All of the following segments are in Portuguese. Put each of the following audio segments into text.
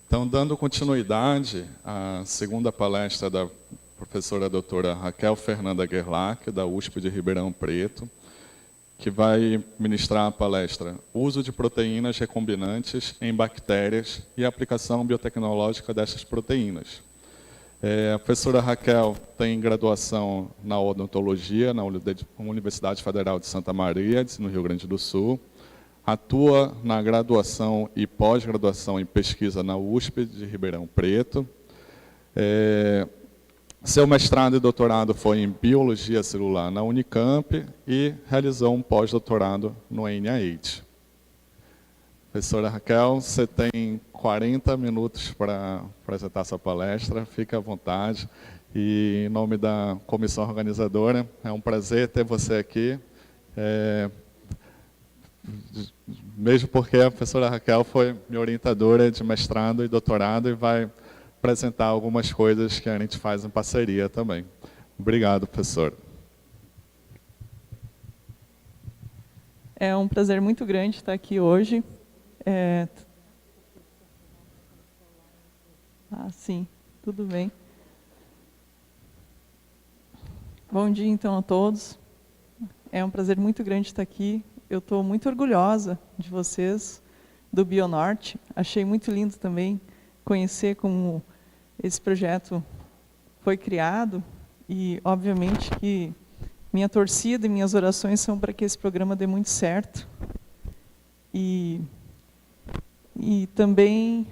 Então, dando continuidade à segunda palestra da professora doutora Raquel Fernanda Gerlach, da USP de Ribeirão Preto, que vai ministrar a palestra Uso de proteínas recombinantes em bactérias e aplicação biotecnológica dessas proteínas. A professora Raquel tem graduação na odontologia na Universidade Federal de Santa Maria, no Rio Grande do Sul. Atua na graduação e pós-graduação em pesquisa na USP de Ribeirão Preto. Seu mestrado e doutorado foi em Biologia Celular na Unicamp e realizou um pós-doutorado no NIH. Professora Raquel, você tem 40 minutos para apresentar sua palestra, fique à vontade. E em nome da comissão organizadora, é um prazer ter você aqui. Mesmo porque a professora Raquel foi minha orientadora de mestrado e doutorado e vai apresentar algumas coisas que a gente faz em parceria também. Obrigado, professor. É um prazer muito grande estar aqui hoje. Sim, tudo bem. Bom dia, então, a todos. É um prazer muito grande estar aqui. Eu estou muito orgulhosa de vocês, do Bionorte. Achei muito lindo também conhecer como esse projeto foi criado e, obviamente, que minha torcida e minhas orações são para que esse programa dê muito certo. E também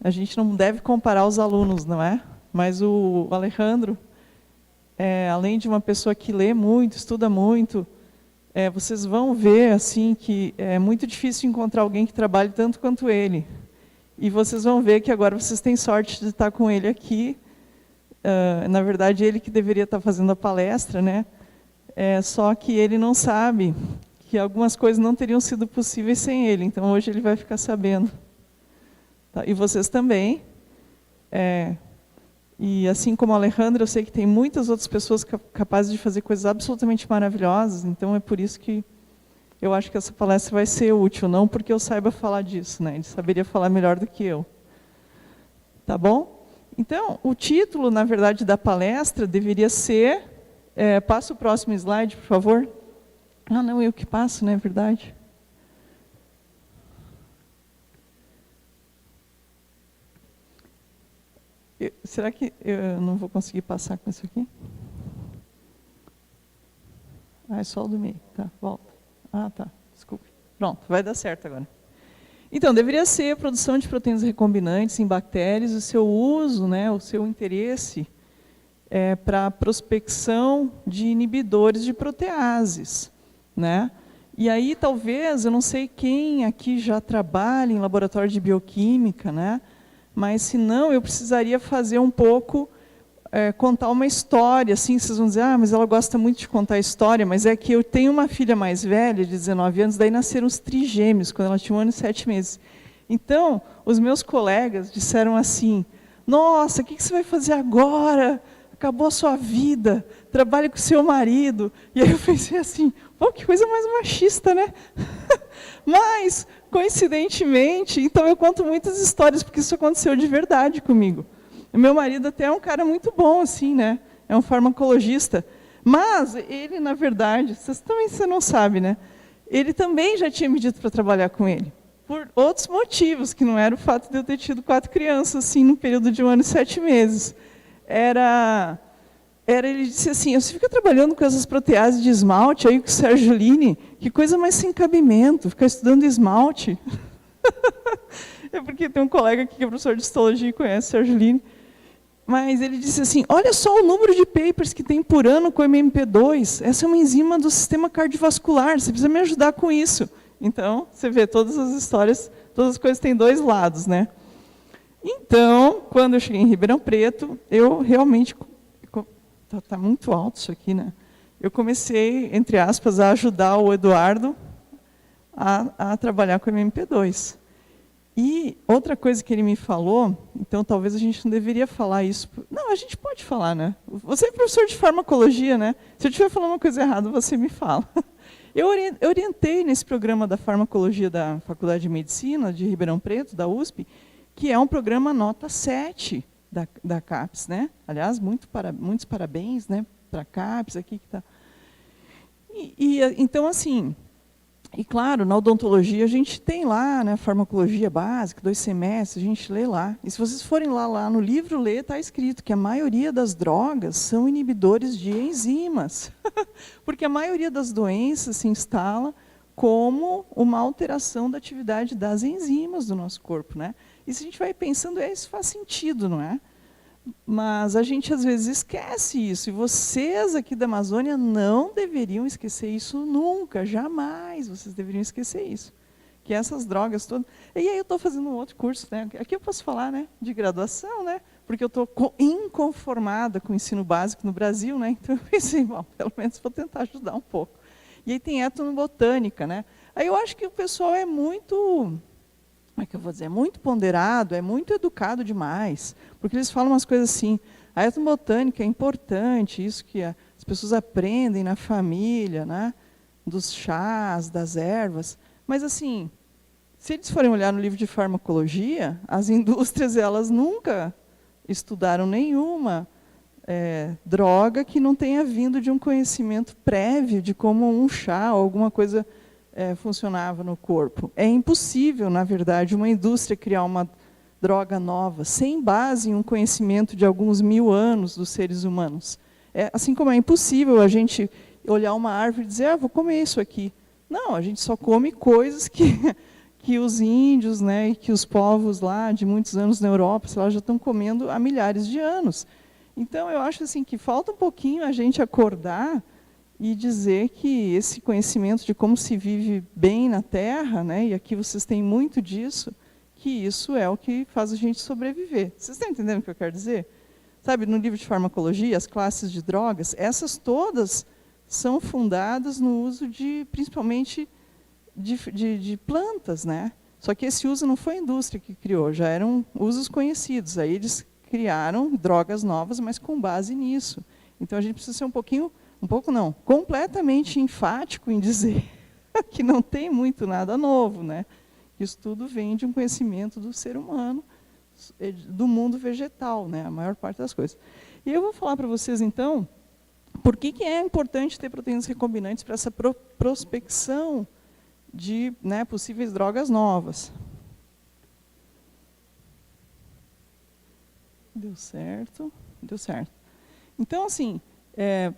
a gente não deve comparar os alunos, não é? Mas o Alejandro, além de uma pessoa que lê muito, estuda muito, vocês vão ver assim que é muito difícil encontrar alguém que trabalhe tanto quanto ele. E vocês vão ver que agora vocês têm sorte de estar com ele aqui. Na verdade, ele que deveria estar fazendo a palestra, né? Só que ele não sabe que algumas coisas não teriam sido possíveis sem ele. Então, hoje ele vai ficar sabendo. Tá? E vocês também. E assim como o Alejandro, eu sei que tem muitas outras pessoas capazes de fazer coisas absolutamente maravilhosas. Então, é por isso que eu acho que essa palestra vai ser útil. Não porque eu saiba falar disso, né? Ele saberia falar melhor do que eu. Tá bom? Então, o título, na verdade, da palestra deveria ser... passa o próximo slide, por favor. Ah, não, eu que passo, né? É verdade. Será que eu não vou conseguir passar com isso aqui? É só o do meio. Tá, volta. Tá, desculpe. Pronto, vai dar certo agora. Então, deveria ser a produção de proteínas recombinantes em bactérias, o seu uso, né, o seu interesse para a prospecção de inibidores de proteases, né? E aí, talvez, eu não sei quem aqui já trabalha em laboratório de bioquímica, né? Mas, se não, eu precisaria fazer um pouco, contar uma história, assim, vocês vão dizer, mas ela gosta muito de contar história, mas é que eu tenho uma filha mais velha, de 19 anos, daí nasceram os trigêmeos, quando ela tinha 1 ano e 7 meses. Então, os meus colegas disseram assim, nossa, o que você vai fazer agora? Acabou a sua vida, trabalhe com o seu marido. E aí eu pensei assim, pô, que coisa mais machista, né? Mas, coincidentemente, então eu conto muitas histórias, porque isso aconteceu de verdade comigo. O meu marido até é um cara muito bom, assim, né? É um farmacologista. Mas ele, na verdade, você não sabe, né? Ele também já tinha me dito para trabalhar com ele. Por outros motivos, que não era o fato de eu ter tido 4 crianças, assim, no período de 1 ano e 7 meses. Ele disse assim, você fica trabalhando com essas proteases de esmalte aí com o Sérgio Line, que coisa mais sem cabimento, ficar estudando esmalte. É porque tem um colega aqui que é professor de histologia e conhece o Sérgio Line. Mas ele disse assim, olha só o número de papers que tem por ano com MMP2, essa é uma enzima do sistema cardiovascular, você precisa me ajudar com isso. Então, você vê, todas as histórias, todas as coisas têm 2 lados, né? Então, quando eu cheguei em Ribeirão Preto, eu realmente... Está muito alto isso aqui, né? Eu comecei, entre aspas, a ajudar o Eduardo a trabalhar com o MMP2. E outra coisa que ele me falou, então talvez a gente não deveria falar isso. Não, a gente pode falar, né? Você é professor de farmacologia, né? Se eu estiver falando uma coisa errada, você me fala. Eu orientei nesse programa da farmacologia da Faculdade de Medicina de Ribeirão Preto, da USP, que é um programa nota 7 da CAPES, né? Aliás, muitos parabéns, né, para a CAPES aqui que está. Então, assim, e claro, na odontologia a gente tem lá, né, farmacologia básica, 2 semestres, a gente lê lá. E se vocês forem lá no livro ler, está escrito que a maioria das drogas são inibidores de enzimas. Porque a maioria das doenças se instala como uma alteração da atividade das enzimas do nosso corpo, né? E se a gente vai pensando, isso faz sentido, não é? Mas a gente às vezes esquece isso, e vocês aqui da Amazônia não deveriam esquecer isso nunca, jamais vocês deveriam esquecer isso. Que essas drogas todas... E aí eu estou fazendo um outro curso, né? Aqui eu posso falar, né, de graduação, né? Porque eu estou inconformada com o ensino básico no Brasil, né? Então eu pensei, bom, pelo menos vou tentar ajudar um pouco. E aí tem etnobotânica, né? Aí eu acho que o pessoal é muito... Como é que eu vou dizer? Muito ponderado, é muito educado demais, porque eles falam umas coisas assim, a etnobotânica é importante, isso que as pessoas aprendem na família, né? Dos chás, das ervas, mas assim, se eles forem olhar no livro de farmacologia, as indústrias elas nunca estudaram nenhuma droga que não tenha vindo de um conhecimento prévio de como um chá ou alguma coisa funcionava no corpo. É impossível, na verdade, uma indústria criar uma droga nova sem base em um conhecimento de alguns 1000 anos dos seres humanos. Assim como é impossível a gente olhar uma árvore e dizer, vou comer isso aqui. Não, a gente só come coisas que os índios, né, e que os povos lá de muitos anos na Europa, sei lá, já estão comendo há milhares de anos. Então, eu acho assim, que falta um pouquinho a gente acordar e dizer que esse conhecimento de como se vive bem na Terra, né, e aqui vocês têm muito disso, que isso é o que faz a gente sobreviver. Vocês estão entendendo o que eu quero dizer? Sabe, no livro de farmacologia, as classes de drogas, essas todas são fundadas no uso principalmente de plantas, né? Só que esse uso não foi a indústria que criou, já eram usos conhecidos. Aí eles criaram drogas novas, mas com base nisso. Então a gente precisa ser completamente enfático em dizer que não tem muito nada novo, né? Isso tudo vem de um conhecimento do ser humano, do mundo vegetal, né? A maior parte das coisas. E eu vou falar para vocês, então, por que é importante ter proteínas recombinantes para essa prospecção de, né, possíveis drogas novas. Deu certo, deu certo. Então, assim,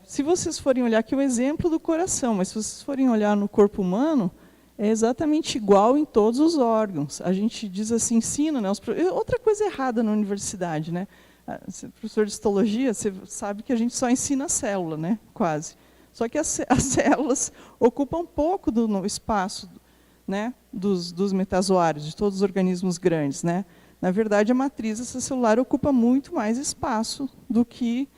se vocês forem olhar aqui o exemplo do coração, mas se vocês forem olhar no corpo humano, é exatamente igual em todos os órgãos. A gente diz assim, ensina, né? Outra coisa errada na universidade, né? Professor de histologia, você sabe que a gente só ensina a célula, né? Quase. Só que as células ocupam pouco do espaço, né, dos metazoários, de todos os organismos grandes, né? Na verdade, a matriz celular ocupa muito mais espaço do que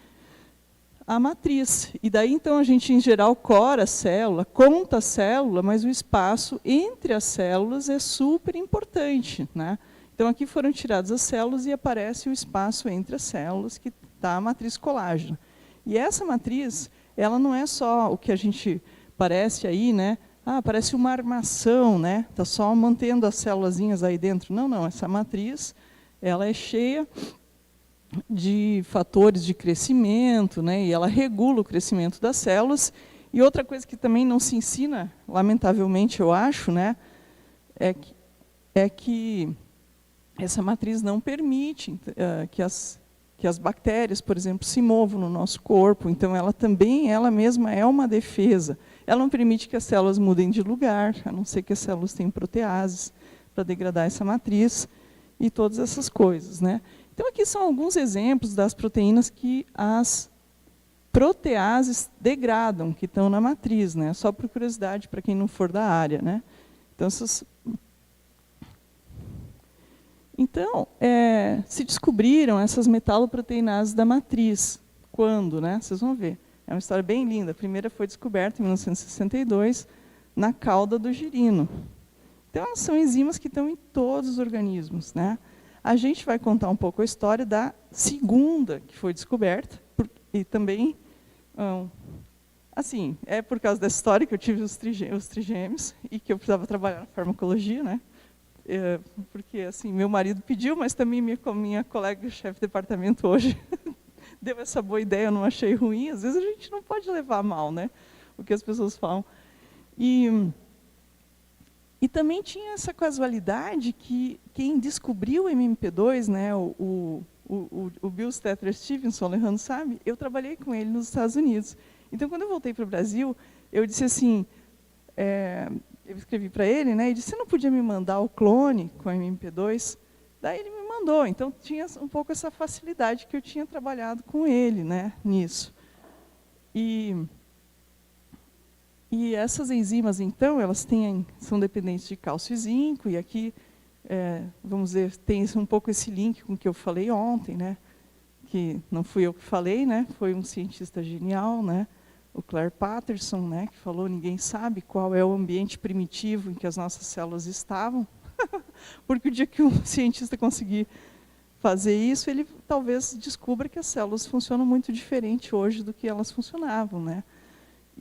a matriz. E daí, então, a gente, em geral, cora a célula, conta a célula, mas o espaço entre as células é super importante, né? Então, aqui foram tiradas as células e aparece o espaço entre as células, que está a matriz colágena. E essa matriz, ela não é só o que a gente parece aí, né? Parece uma armação, né? Está só mantendo as célulazinhas aí dentro. Não, não. Essa matriz, ela é cheia de fatores de crescimento, né? E ela regula o crescimento das células. E outra coisa que também não se ensina, lamentavelmente, eu acho, né? É que essa matriz não permite que as bactérias, por exemplo, se movam no nosso corpo. Então, ela mesma é uma defesa. Ela não permite que as células mudem de lugar, a não ser que as células tenham proteases para degradar essa matriz e todas essas coisas, né? Então, aqui são alguns exemplos das proteínas que as proteases degradam, que estão na matriz, né? Só por curiosidade, para quem não for da área, né? Então, se descobriram essas metaloproteinases da matriz. Quando, né? Vocês vão ver. É uma história bem linda. A primeira foi descoberta em 1962, na cauda do girino. Então, elas são enzimas que estão em todos os organismos, né? A gente vai contar um pouco a história da segunda que foi descoberta, e também Assim, é por causa dessa história que eu tive os trigêmeos e que eu precisava trabalhar na farmacologia, né? Porque assim, meu marido pediu, mas também minha colega chefe de departamento hoje deu essa boa ideia, eu não achei ruim. Às vezes a gente não pode levar a mal, né? O que as pessoas falam. E também tinha essa casualidade que quem descobriu o MMP2, né, o Bill Stettler Stevenson, o Alejandro sabe, eu trabalhei com ele nos Estados Unidos. Então, quando eu voltei para o Brasil, eu disse assim, eu escrevi para ele, né, e disse, você não podia me mandar o clone com o MMP2? Daí ele me mandou. Então, tinha um pouco essa facilidade que eu tinha trabalhado com ele, né, nisso. E essas enzimas, então, elas são dependentes de cálcio e zinco, e aqui, vamos dizer, tem um pouco esse link com o que eu falei ontem, né, que não fui eu que falei, né, foi um cientista genial, né, o Claire Patterson, né, que falou, ninguém sabe qual é o ambiente primitivo em que as nossas células estavam, porque o dia que um cientista conseguir fazer isso, ele talvez descubra que as células funcionam muito diferente hoje do que elas funcionavam, né.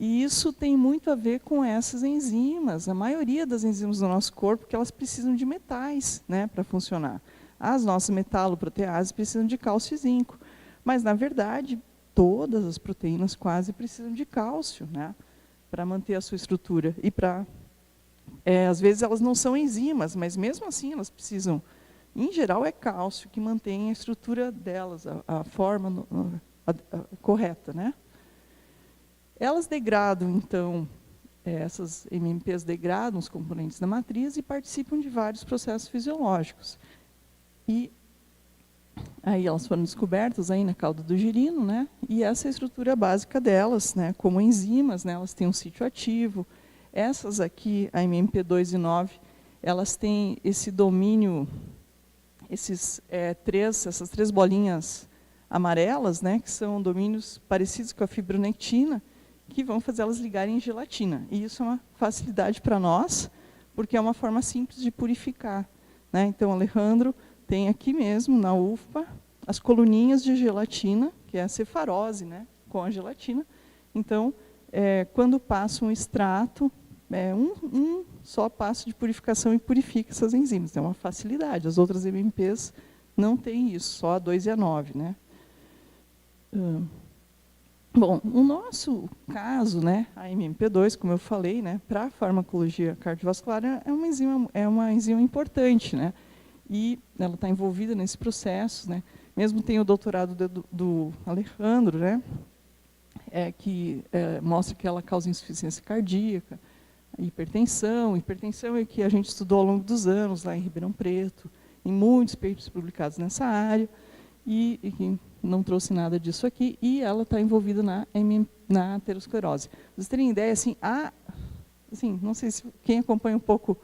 E isso tem muito a ver com essas enzimas. A maioria das enzimas do nosso corpo, que elas precisam de metais, né, para funcionar. As nossas metaloproteases precisam de cálcio e zinco. Mas, na verdade, todas as proteínas quase precisam de cálcio, né, para manter a sua estrutura. E às vezes elas não são enzimas, mas mesmo assim elas precisam. Em geral, é cálcio que mantém a estrutura delas, a forma correta, né? Elas degradam, então, essas MMPs degradam os componentes da matriz e participam de vários processos fisiológicos. E aí elas foram descobertas aí na cauda do girino, né? E essa é a estrutura básica delas, né? Como enzimas, né? Elas têm um sítio ativo. Essas aqui, a MMP2 e 9, elas têm esse domínio, essas três bolinhas amarelas, né? Que são domínios parecidos com a fibronectina, que vão fazer elas ligarem em gelatina. E isso é uma facilidade para nós, porque é uma forma simples de purificar, né? Então, Alejandro tem aqui mesmo, na UFPA, as coluninhas de gelatina, que é a cefarose, né, com a gelatina. Então, quando passa um extrato, um só passo de purificação e purifica essas enzimas. É uma facilidade. As outras MMPs não têm isso, só a 2 e a 9. Né? Bom, no nosso caso, né, a MMP2, como eu falei, né, para a farmacologia cardiovascular, é uma enzima importante, né, e ela está envolvida nesse processo, né, mesmo tem o doutorado do Alejandro, né, que mostra que ela causa insuficiência cardíaca, hipertensão é que a gente estudou ao longo dos anos lá em Ribeirão Preto, em muitos papers publicados nessa área, e que não trouxe nada disso aqui, e ela está envolvida na aterosclerose. Para vocês terem ideia, assim, não sei se quem acompanha um pouco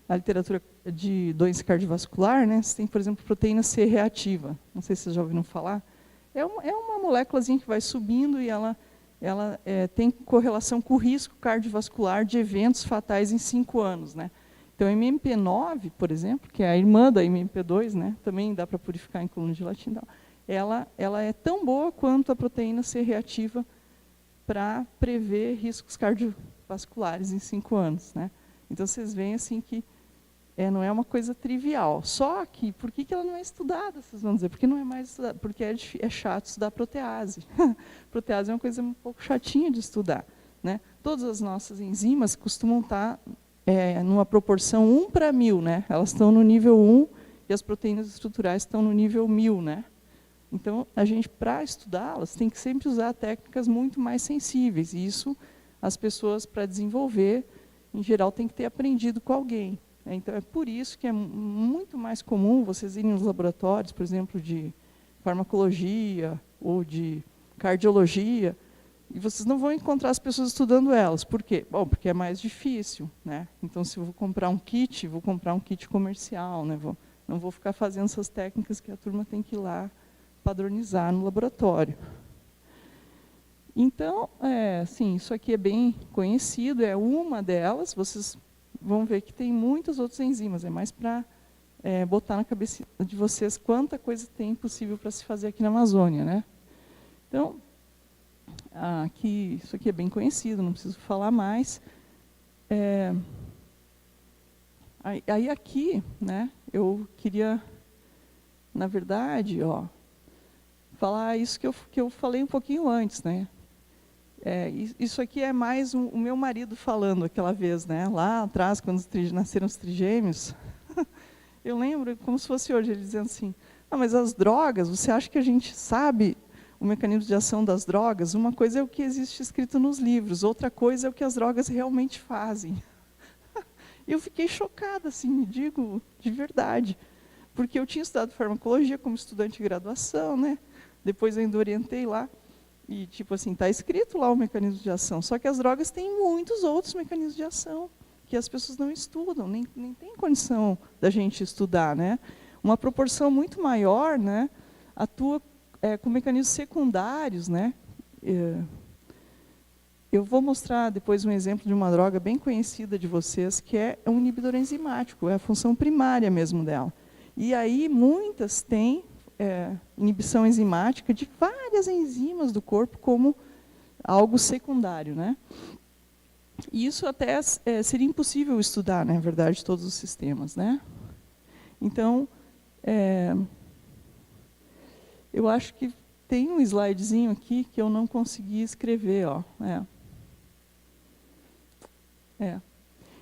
a literatura de doença cardiovascular, né, você tem, por exemplo, proteína C reativa, não sei se vocês já ouviram falar, é uma moléculazinha que vai subindo e ela tem correlação com o risco cardiovascular de eventos fatais em 5 anos. Né? Então, a MMP9, por exemplo, que é a irmã da MMP2, né, também dá para purificar em coluna de gelatina, ela é tão boa quanto a proteína C reativa para prever riscos cardiovasculares em 5 anos. Né? Então, vocês veem assim, que não é uma coisa trivial. Só que, por que ela não é estudada? Vocês vão dizer, porque não é mais estudada? Porque é chato estudar protease. Protease é uma coisa um pouco chatinha de estudar. Né? Todas as nossas enzimas costumam estar numa proporção 1:1000. Né? Elas estão no nível 1 e as proteínas estruturais estão no nível 1000. Né? Então, a gente, para estudá-las, tem que sempre usar técnicas muito mais sensíveis. E isso, as pessoas, para desenvolver, em geral, têm que ter aprendido com alguém. Então, é por isso que é muito mais comum vocês irem nos laboratórios, por exemplo, de farmacologia ou de cardiologia, e vocês não vão encontrar as pessoas estudando elas. Por quê? Bom, porque é mais difícil. Né? Então, se eu vou comprar um kit comercial. Né? Não vou ficar fazendo essas técnicas que a turma tem que ir lá padronizar no laboratório. Então, sim, isso aqui é bem conhecido, é uma delas. Vocês vão ver que tem muitas outras enzimas, é mais para botar na cabeça de vocês quanta coisa tem possível para se fazer aqui na Amazônia. Né? Então, isso aqui é bem conhecido, não preciso falar mais. Aí aqui, né, eu queria, na verdade, falar isso que eu falei um pouquinho antes, né? Isso aqui é mais o meu marido falando aquela vez, né? Lá atrás, quando nasceram os trigêmeos, eu lembro como se fosse hoje, ele dizendo assim, mas as drogas, você acha que a gente sabe o mecanismo de ação das drogas? Uma coisa é o que existe escrito nos livros, outra coisa é o que as drogas realmente fazem. E eu fiquei chocada, assim, digo de verdade, porque eu tinha estudado farmacologia como estudante de graduação, né? Depois ainda orientei lá, e tipo assim, está escrito lá o mecanismo de ação, só que as drogas têm muitos outros mecanismos de ação, que as pessoas não estudam, nem tem condição da gente estudar, né? Uma proporção muito maior, né, atua com mecanismos secundários, né? Eu vou mostrar depois um exemplo de uma droga bem conhecida de vocês, que é um inibidor enzimático, é a função primária mesmo dela. E aí muitas têm inibição enzimática de várias enzimas do corpo como algo secundário, né? E isso até seria impossível estudar, na verdade, todos os sistemas, né? Então, eu acho que tem um slidezinho aqui que eu não consegui escrever,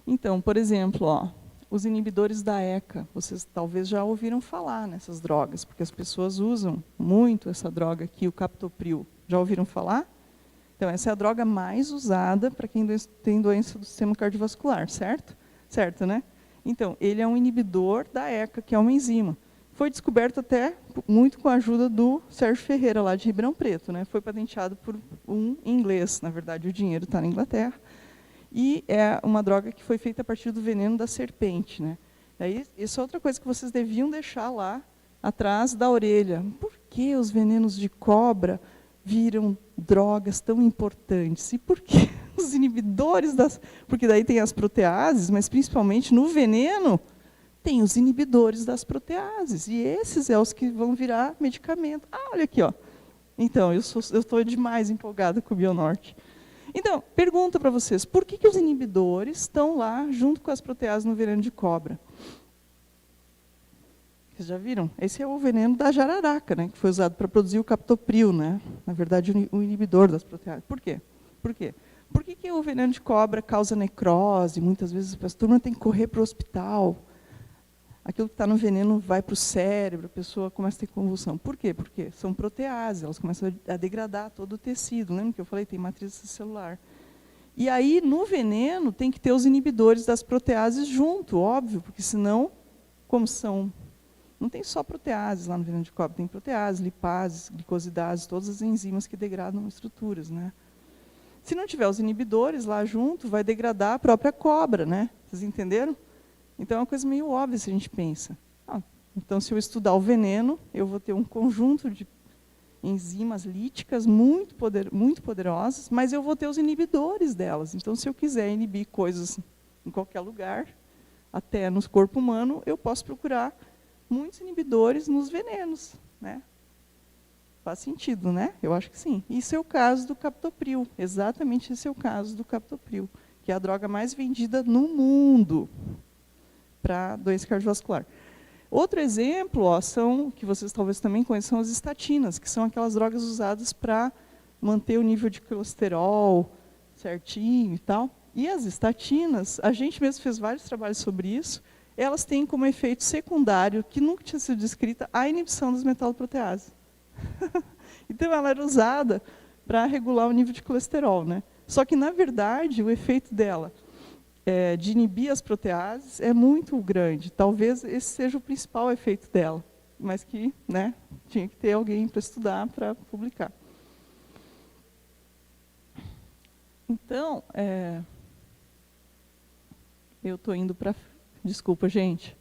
Então, por exemplo, os inibidores da ECA, vocês talvez já ouviram falar nessas drogas, porque as pessoas usam muito essa droga aqui, o captopril. Já ouviram falar? Então, essa é a droga mais usada para quem tem doença do sistema cardiovascular, certo? Certo, né? Então, ele é um inibidor da ECA, que é uma enzima. Foi descoberto até muito com a ajuda do Sérgio Ferreira, lá de Ribeirão Preto, né? Foi patenteado por um inglês, na verdade o dinheiro está na Inglaterra. E é uma droga que foi feita a partir do veneno da serpente, né? Daí, isso é outra coisa que vocês deviam deixar lá atrás da orelha. Por que os venenos de cobra viram drogas tão importantes? E por que os inibidores das... Porque daí tem as proteases, mas principalmente no veneno tem os inibidores das proteases. E esses é os que vão virar medicamento. Olha aqui, Então, eu estou demais empolgada com o Bionorte. Então, pergunta para vocês, por que os inibidores estão lá junto com as proteases no veneno de cobra? Vocês já viram? Esse é o veneno da jararaca, né, que foi usado para produzir o captopril, né? Na verdade, o inibidor das proteases. Por quê? Por quê? Por que o veneno de cobra causa necrose? Muitas vezes a turma tem que correr para o hospital. Aquilo que está no veneno vai para o cérebro, a pessoa começa a ter convulsão. Por quê? Porque são proteases, elas começam a degradar todo o tecido. Lembra que eu falei? Tem matriz celular. E aí, no veneno, tem que ter os inibidores das proteases junto, óbvio, porque senão, como são... Não tem só proteases lá no veneno de cobra, tem proteases, lipases, glicosidases, todas as enzimas que degradam estruturas, né? Se não tiver os inibidores lá junto, vai degradar a própria cobra, né? Vocês entenderam? Então, é uma coisa meio óbvia se a gente pensa. Então, se eu estudar o veneno, eu vou ter um conjunto de enzimas líticas muito poderosas, mas eu vou ter os inibidores delas. Então, se eu quiser inibir coisas em qualquer lugar, até no corpo humano, eu posso procurar muitos inibidores nos venenos, né? Faz sentido, né? Eu acho que sim. Isso é o caso do captopril. Exatamente esse é o caso do captopril, que é a droga mais vendida no mundo para doença cardiovascular. Outro exemplo, que vocês talvez também conheçam, são as estatinas, que são aquelas drogas usadas para manter o nível de colesterol certinho e tal. E as estatinas, a gente mesmo fez vários trabalhos sobre isso, elas têm como efeito secundário, que nunca tinha sido descrita, a inibição das metaloproteases. Então, ela era usada para regular o nível de colesterol, né? Só que, na verdade, o efeito dela de inibir as proteases é muito grande. Talvez esse seja o principal efeito dela, mas que, né, tinha que ter alguém para estudar, para publicar. Então, eu estou indo para... Desculpa, gente.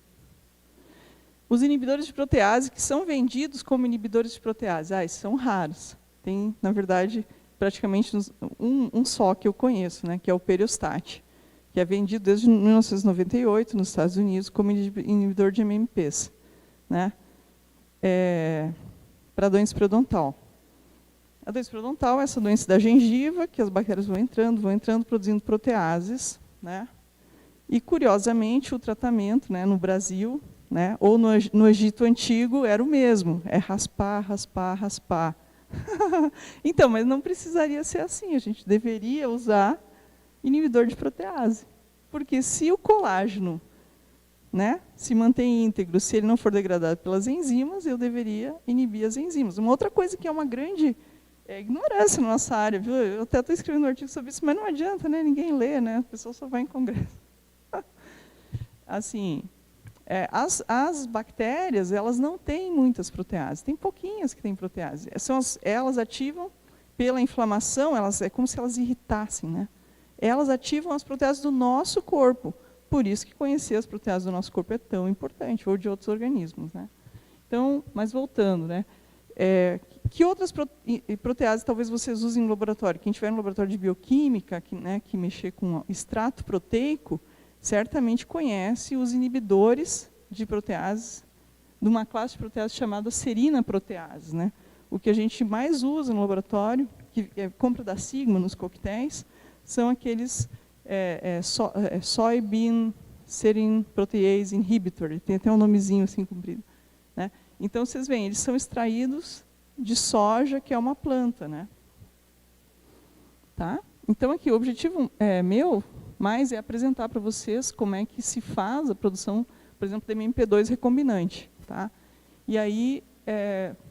Os inibidores de protease que são vendidos como inibidores de protease, esses são raros. Tem, na verdade, praticamente um só que eu conheço, né, que é o Periostat, que é vendido desde 1998 nos Estados Unidos como inibidor de MMPs, né, para doença periodontal. A doença periodontal é essa doença da gengiva, que as bactérias vão entrando, produzindo proteases, né? E, curiosamente, o tratamento, né, no Brasil, né, ou no Egito Antigo, era o mesmo, é raspar, raspar, raspar. Então, mas não precisaria ser assim, a gente deveria usar inibidor de protease. Porque se o colágeno, né, se mantém íntegro, se ele não for degradado pelas enzimas, eu deveria inibir as enzimas. Uma outra coisa que é uma grande ignorância na nossa área, viu? Eu até estou escrevendo um artigo sobre isso, mas não adianta, né? Ninguém lê, né? A pessoa só vai em congresso. Assim, as bactérias, elas não têm muitas proteases, tem pouquinhas que têm protease. Elas ativam pela inflamação, é como se elas irritassem, né? Elas ativam as proteases do nosso corpo. Por isso que conhecer as proteases do nosso corpo é tão importante, ou de outros organismos, né? Então, mas voltando, né? Que outras proteases talvez vocês usem no laboratório? Quem tiver no laboratório de bioquímica, que mexer com extrato proteico, certamente conhece os inibidores de proteases, de uma classe de proteases chamada serina proteases, né? O que a gente mais usa no laboratório, que compra da Sigma nos coquetéis, são aqueles soybean serine protease inhibitor, tem até um nomezinho assim comprido, né? Então, vocês veem, eles são extraídos de soja, que é uma planta, né? Tá? Então, aqui, o objetivo meu mais é apresentar para vocês como é que se faz a produção, por exemplo, de MP2 recombinante. Tá? E aí,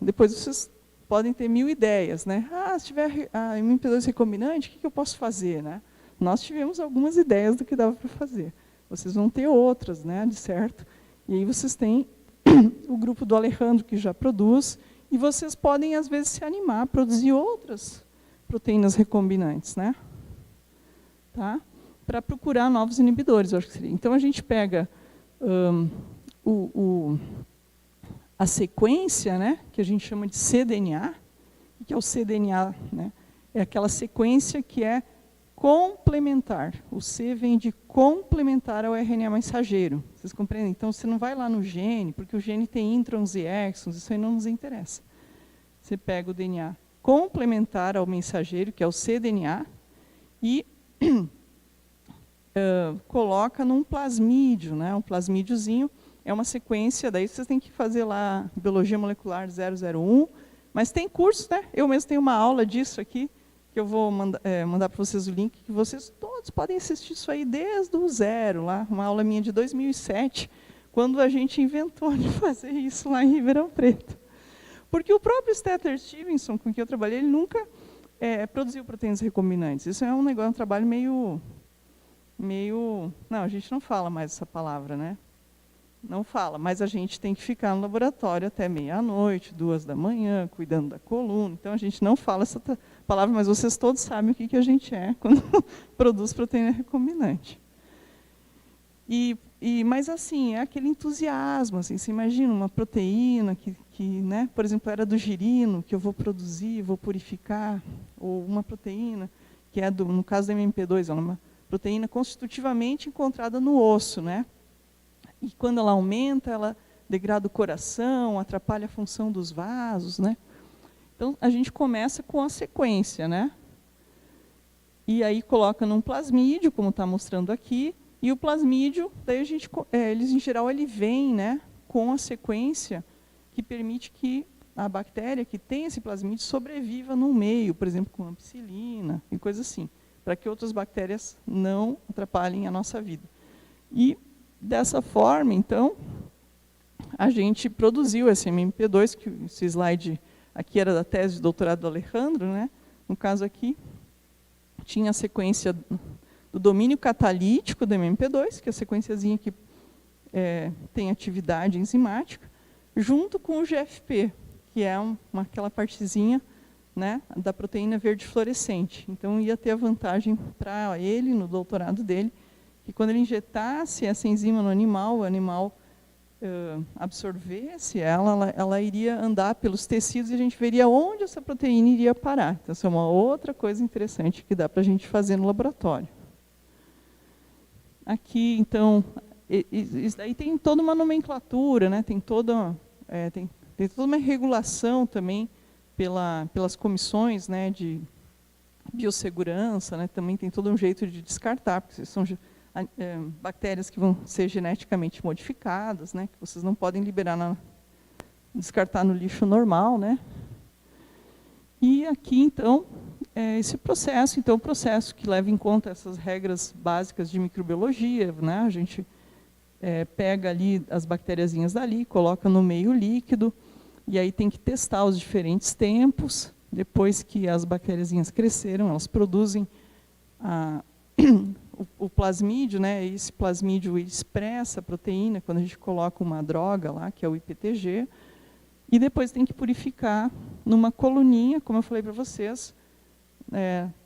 depois vocês podem ter 1000 ideias. Né? Se tiver a MP2 recombinante, o que eu posso fazer? Né? Nós tivemos algumas ideias do que dava para fazer. Vocês vão ter outras, né, de certo. E aí vocês têm o grupo do Alejandro, que já produz, e vocês podem, às vezes, se animar a produzir outras proteínas recombinantes, né? Tá? Para procurar novos inibidores, eu acho que seria. Então, a gente pega a sequência, né, que a gente chama de cDNA. O que é o cDNA? Né? É aquela sequência que é complementar. O C vem de complementar ao RNA mensageiro. Vocês compreendem? Então, você não vai lá no gene, porque o gene tem introns e exons, isso aí não nos interessa. Você pega o DNA complementar ao mensageiro, que é o cDNA, e coloca num plasmídio, né? Um plasmídiozinho é uma sequência, daí vocês têm que fazer lá Biologia Molecular 001, mas tem curso, né? Eu mesmo tenho uma aula disso aqui, que eu vou mandar para vocês o link, que vocês todos podem assistir isso aí desde o zero, lá, uma aula minha de 2007, quando a gente inventou de fazer isso lá em Ribeirão Preto. Porque o próprio Stettler Stevenson, com quem eu trabalhei, ele nunca produziu proteínas recombinantes. Isso é um trabalho meio... Não, a gente não fala mais essa palavra, né? Não fala, mas a gente tem que ficar no laboratório até meia-noite, 2 da manhã, cuidando da coluna. Então, a gente não fala essa palavra, mas vocês todos sabem o que a gente é quando produz proteína recombinante. Mas, assim, é aquele entusiasmo. Assim, você imagina uma proteína que né, por exemplo, era do girino, que eu vou produzir, vou purificar, ou uma proteína que é, no caso da MP2, ela é uma proteína constitutivamente encontrada no osso, né? E quando ela aumenta, ela degrada o coração, atrapalha a função dos vasos, né? Então, a gente começa com a sequência, né? E aí coloca num plasmídio, como está mostrando aqui, e o plasmídio, daí eles em geral ele vem, né, com a sequência que permite que a bactéria que tem esse plasmídio sobreviva no meio, por exemplo, com ampicilina e coisas assim, para que outras bactérias não atrapalhem a nossa vida. E dessa forma, então, a gente produziu esse MP2, que esse slide aqui era da tese de doutorado do Alejandro, né? No caso aqui, tinha a sequência do domínio catalítico do MP2, que é a sequenciazinha que tem atividade enzimática, junto com o GFP, que é aquela partezinha, né, da proteína verde fluorescente. Então, ia ter a vantagem para ele, no doutorado dele, que quando ele injetasse essa enzima no animal, o animal absorvesse ela iria andar pelos tecidos e a gente veria onde essa proteína iria parar. Então, essa é uma outra coisa interessante que dá para a gente fazer no laboratório. Aqui, então, isso daí tem toda uma nomenclatura, né? Tem toda uma regulação também pelas comissões, né, de biossegurança, né, também tem todo um jeito de descartar, porque são bactérias que vão ser geneticamente modificadas, né, que vocês não podem liberar descartar no lixo normal, né? E aqui, então, esse processo, então, o processo que leva em conta essas regras básicas de microbiologia, né? A gente pega ali as bactériazinhas dali, coloca no meio líquido, e aí tem que testar os diferentes tempos. Depois que as bactériazinhas cresceram, elas produzem o plasmídio, né? Esse plasmídio expressa a proteína quando a gente coloca uma droga lá, que é o IPTG, e depois tem que purificar numa coluninha, como eu falei para vocês.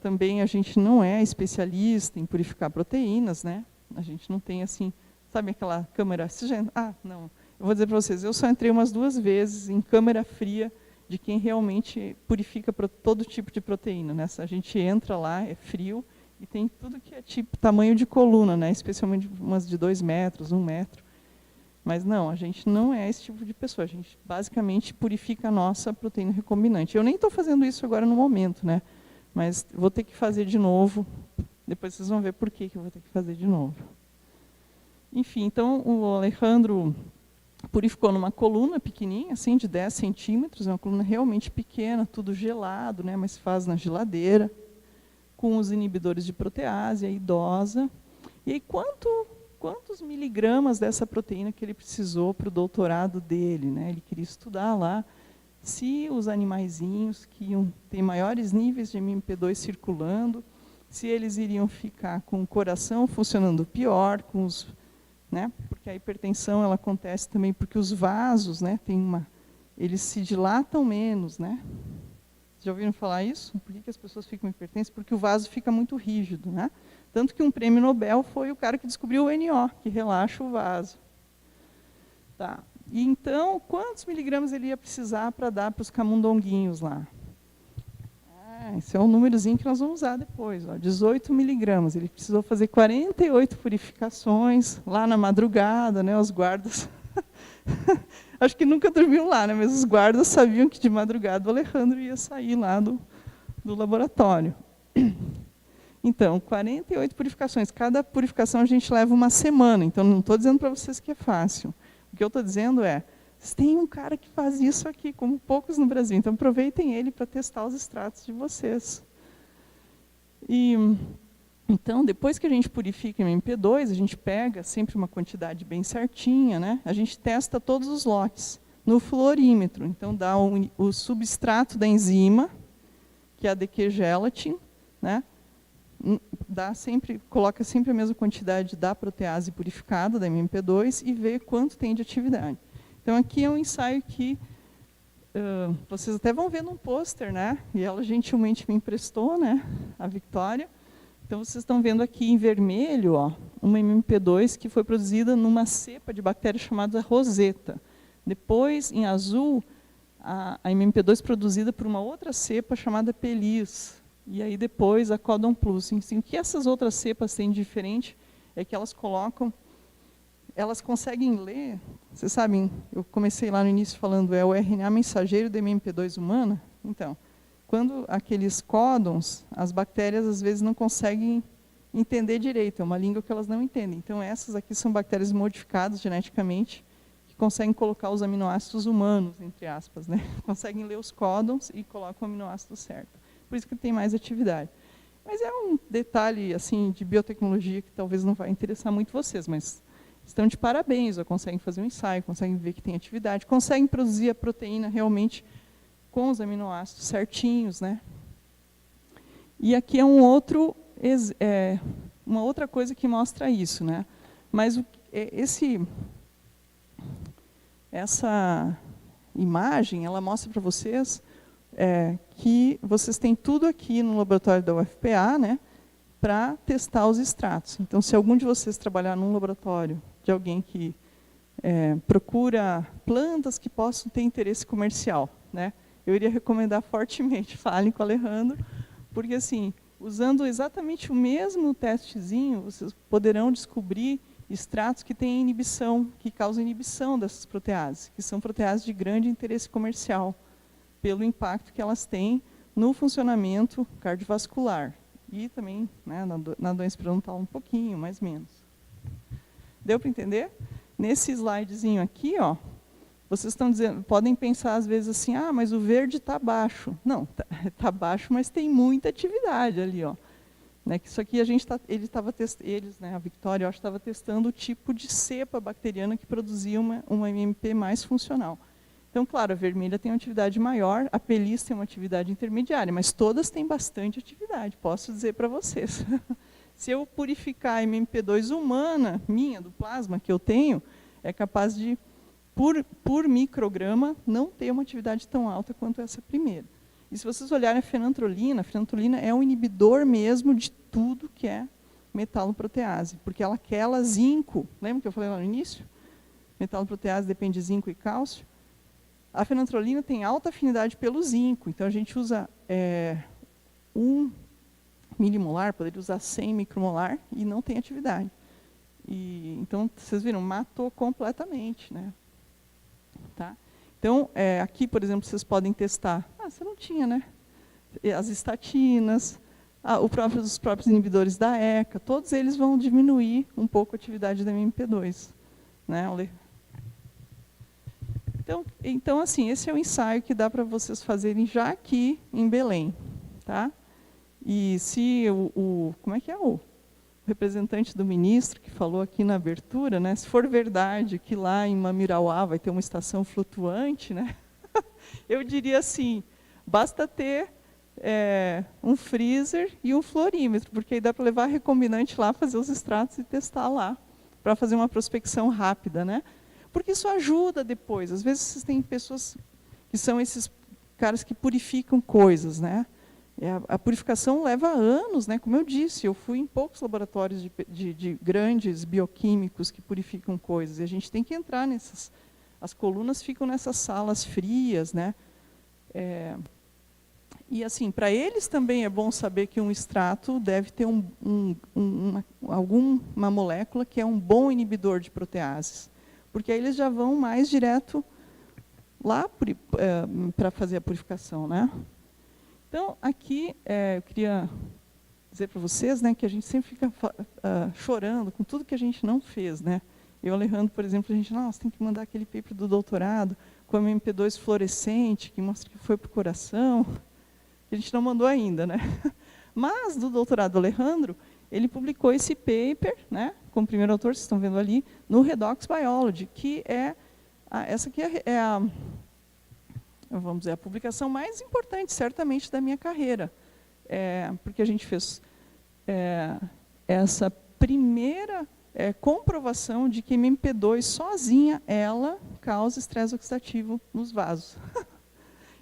Também a gente não é especialista em purificar proteínas, né? A gente não tem assim, sabe aquela câmera oxigênio? Não. Eu vou dizer para vocês, eu só entrei umas 2 vezes em câmera fria de quem realmente purifica todo tipo de proteína, né? A gente entra lá, é frio, e tem tudo que é tipo tamanho de coluna, né? Especialmente umas de 2 metros, 1 metro. Mas não, a gente não é esse tipo de pessoa. A gente basicamente purifica a nossa proteína recombinante. Eu nem estou fazendo isso agora no momento, né? Mas vou ter que fazer de novo. Depois vocês vão ver por que eu vou ter que fazer de novo. Enfim, então o Alejandro purificou numa coluna pequenininha, assim, de 10 centímetros. É uma coluna realmente pequena, tudo gelado, né? Mas faz na geladeira, com os inibidores de protease, a idosa. E aí, quantos miligramas dessa proteína que ele precisou para o doutorado dele, né? Ele queria estudar lá se os animaizinhos que iam ter maiores níveis de MMP2 circulando, se eles iriam ficar com o coração funcionando pior, com os, né? Porque a hipertensão ela acontece também porque os vasos, né? Eles se dilatam menos, né? Já ouviram falar isso? Por que as pessoas ficam hipertensas? Porque o vaso fica muito rígido, né? Tanto que um prêmio Nobel foi o cara que descobriu o NO, que relaxa o vaso. Tá. E então, quantos miligramas ele ia precisar para dar para os camundonguinhos lá? Esse é um númerozinho que nós vamos usar depois. 18 miligramas. Ele precisou fazer 48 purificações lá na madrugada, né? Os guardas... Acho que nunca dormiam lá, né? Mas os guardas sabiam que de madrugada o Alejandro ia sair lá do laboratório. Então, 48 purificações. Cada purificação a gente leva 1 semana. Então, não estou dizendo para vocês que é fácil. O que eu estou dizendo é, tem um cara que faz isso aqui, como poucos no Brasil. Então, aproveitem ele para testar os extratos de vocês. Então, depois que a gente purifica em MP2, a gente pega sempre uma quantidade bem certinha, né? A gente testa todos os lotes no fluorímetro. Então, dá o substrato da enzima, que é a DQ gelatin, né? Coloca sempre a mesma quantidade da protease purificada, da MMP2, e vê quanto tem de atividade. Então, aqui é um ensaio que vocês até vão ver num pôster, né? E ela gentilmente me emprestou, né? A Victoria. Então, vocês estão vendo aqui em vermelho, ó, uma MMP2 que foi produzida numa cepa de bactéria chamada Rosetta. Depois, em azul, a MMP2 produzida por uma outra cepa chamada Pelis. E aí depois a Codon Plus. Assim, o que essas outras cepas têm de diferente é que elas conseguem ler, vocês sabem, eu comecei lá no início falando, é o RNA mensageiro da MMP2 humana. Então, quando aqueles códons, as bactérias às vezes não conseguem entender direito, é uma língua que elas não entendem. Então, essas aqui são bactérias modificadas geneticamente, que conseguem colocar os aminoácidos humanos, entre aspas, né? Conseguem ler os códons e colocam o aminoácido certo. Por isso que tem mais atividade. Mas é um detalhe assim, de biotecnologia que talvez não vai interessar muito vocês, mas estão de parabéns, ou conseguem fazer um ensaio, conseguem ver que tem atividade, conseguem produzir a proteína realmente com os aminoácidos certinhos, né? E aqui é uma outra coisa que mostra isso, né? Mas essa imagem, ela mostra para vocês que vocês têm tudo aqui no laboratório da UFPA, né, para testar os extratos. Então, se algum de vocês trabalhar num laboratório de alguém que procura plantas que possam ter interesse comercial, né, eu iria recomendar fortemente, falem com o Alejandro, porque assim, usando exatamente o mesmo testezinho, vocês poderão descobrir extratos que têm inibição, que causam inibição dessas proteases, que são proteases de grande interesse comercial. pelo impacto que elas têm no funcionamento cardiovascular. E também, né, na doença periodontal um pouquinho, mais ou menos. Deu para entender? Nesse slidezinho aqui, ó, vocês estão dizendo, podem pensar às vezes assim, ah, mas o verde está baixo. Não, está baixo, mas tem muita atividade ali, ó. Né, que isso aqui a gente eles, né, a Victoria, eu acho, estava testando o tipo de cepa bacteriana que produzia uma MMP mais funcional. Então, claro, a vermelha tem uma atividade maior, a Pelis tem uma atividade intermediária, mas todas têm bastante atividade, posso dizer para vocês. Se eu purificar a MMP2 humana, minha, do plasma que eu tenho, é capaz de, por micrograma, não ter uma atividade tão alta quanto essa primeira. E se vocês olharem a fenantrolina é um inibidor mesmo de tudo que é metaloprotease, porque ela quela zinco. Lembra que eu falei lá no início? Metaloprotease depende de zinco e cálcio. A fenantrolina tem alta afinidade pelo zinco, então a gente usa 1 milimolar, poderia usar 100 micromolar e não tem atividade. E, então, vocês viram, matou completamente, né? Tá? Então, aqui, por exemplo, vocês podem testar. Ah, você não tinha, né? As estatinas, os próprios inibidores da ECA, todos eles vão diminuir um pouco a atividade da MMP2. Né? Então, assim, esse é o ensaio que dá para vocês fazerem já aqui em Belém. Tá? E se como é que é o representante do ministro que falou aqui na abertura, né, se for verdade que lá em Mamirauá vai ter uma estação flutuante, né, eu diria assim, basta ter um freezer e um fluorímetro, porque aí dá para levar recombinante lá, fazer os extratos e testar lá, para fazer uma prospecção rápida. Né? Porque isso ajuda depois. Às vezes vocês têm pessoas que são esses caras que purificam coisas, né? A purificação leva anos, né? Como eu disse, eu fui em poucos laboratórios de grandes bioquímicos que purificam coisas, e a gente tem que entrar nessas... As colunas ficam nessas salas frias, né? E, assim, para eles também é bom saber que um extrato deve ter alguma molécula que é um bom inibidor de proteases, porque aí eles já vão mais direto lá para fazer a purificação, né? Então, aqui, eu queria dizer para vocês, né, que a gente sempre fica chorando com tudo que a gente não fez. Né? Eu e o Alejandro, por exemplo, a gente, nossa, tem que mandar aquele paper do doutorado com a MP2 fluorescente, que mostra que foi para o coração. A gente não mandou ainda. Né? Mas, do doutorado do Alejandro, ele publicou esse paper, né, como primeiro autor, vocês estão vendo ali, no Redox Biology, que essa aqui vamos dizer, a publicação mais importante, certamente, da minha carreira. Porque a gente fez essa primeira comprovação de que MMP2 sozinha, ela causa estresse oxidativo nos vasos.